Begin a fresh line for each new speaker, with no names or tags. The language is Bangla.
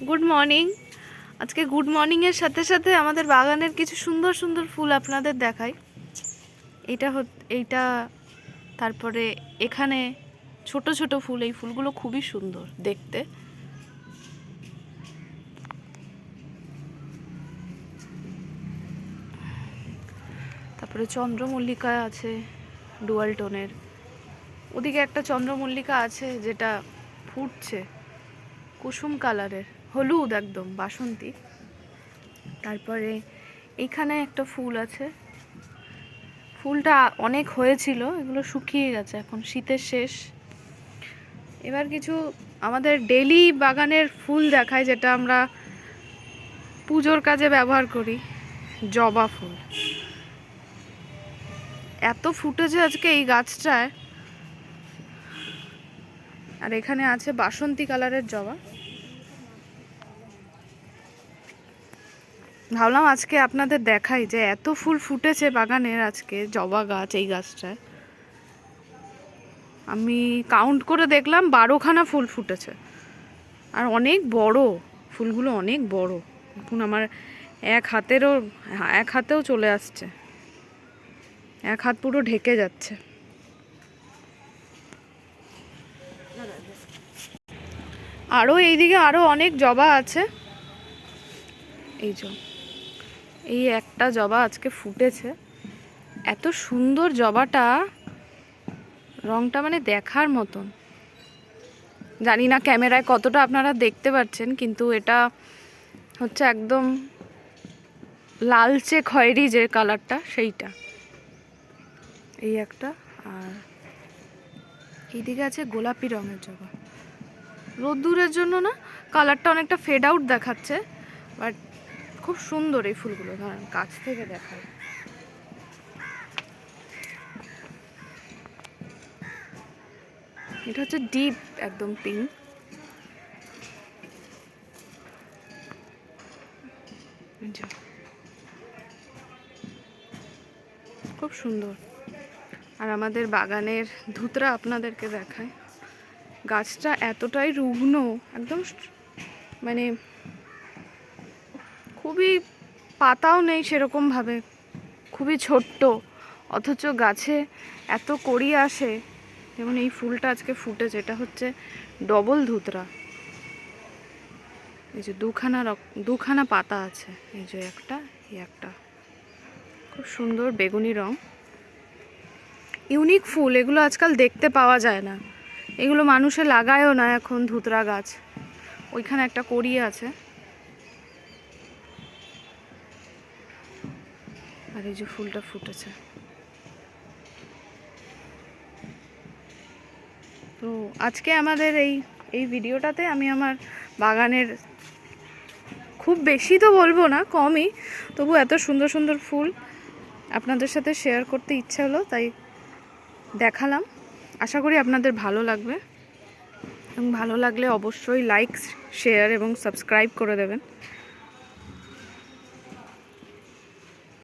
Good morning. আজকে গুড মর্নিংয়ের সাথে সাথে আমাদের বাগানের কিছু সুন্দর সুন্দর ফুল আপনাদের দেখাই। এইটা তারপরে এখানে ছোট ছোট ফুল, এই ফুলগুলো খুবই সুন্দর দেখতে। তারপরে চন্দ্রমল্লিকা আছে ডুয়াল টোনের, ওদিকে একটা চন্দ্রমল্লিকা আছে যেটা ফুটছে কুসুম কালারের, হলুদ একদম বাসন্তী। তারপরে এইখানে একটা ফুল আছে, ফুলটা অনেক হয়েছিল, এগুলো শুকিয়ে গেছে, এখন শীতের শেষ। এবার কিছু আমাদের ডেইলি বাগানের ফুল দেখায়, যেটা আমরা পুজোর কাজে ব্যবহার করি। জবা ফুল এত ফুটেছে আজকে এই গাছটায়। আর এখানে আছে বাসন্তী কালারের জবা। ভাবলাম আজকে আপনাদের দেখাই যে এত ফুল ফুটেছে বাগানের আজকে, জবা গাছ এই গাছটায়। আমি কাউন্ট করে দেখলাম 12খানা ফুল ফুটেছে, আর অনেক বড় ফুলগুলো, অনেক বড়। এখন আমার এক হাতেও চলে আসছে, এক হাত পুরো ঢেকে যাচ্ছে। আরও এইদিকে আরও অনেক জবা আছে। এই একটা জবা আজকে ফুটেছে, এত সুন্দর জবাটা, রংটা মানে দেখার মতন। জানি না ক্যামেরায় কতটা আপনারা দেখতে পাচ্ছেন, কিন্তু এটা হচ্ছে একদম লালচে খয়েরি যে কালারটা, সেইটা। এই একটা, আর এইদিকে আছে গোলাপি রঙের জবা। রোদ্দুরের জন্য না, কালারটা অনেকটা ফেড আউট দেখাচ্ছে, বাট খুব সুন্দর এই ফুলগুলো। ধরেন কাছ থেকে দেখায়, এটা হচ্ছে ডিপ একদম পিঙ্ক। খুব সুন্দর। আর আমাদের বাগানের ধুতরা আপনাদেরকে দেখায়। গাছটা এতটাই রুগ্ন, একদম মানে খুবই পাতাও নেই সেরকমভাবে, খুবই ছোট্ট, অথচ গাছে এত কড়ি আসে। যেমন এই ফুলটা আজকে ফুটেছে, এটা হচ্ছে ডবল ধুতরা। এই যে দুখানা পাতা আছে, এই যে একটা, এই একটা, খুব সুন্দর বেগুনি রং। ইউনিক ফুল, এগুলো আজকাল দেখতে পাওয়া যায় না, এগুলো মানুষে লাগায়ও না এখন ধুতরা গাছ। ওইখানে একটা কড়ি আছে, আর এই যে ফুলটা ফুটেছে। তো আজকে আমাদের এই ভিডিওটাতে আমি আমার বাগানের, খুব বেশি তো বলবো না, কমই, তবু এত সুন্দর সুন্দর ফুল আপনাদের সাথে শেয়ার করতে ইচ্ছা হলো, তাই দেখালাম। আশা করি আপনাদের ভালো লাগবে, এবং ভালো লাগলে অবশ্যই লাইক, শেয়ার এবং সাবস্ক্রাইব করে দেবেন।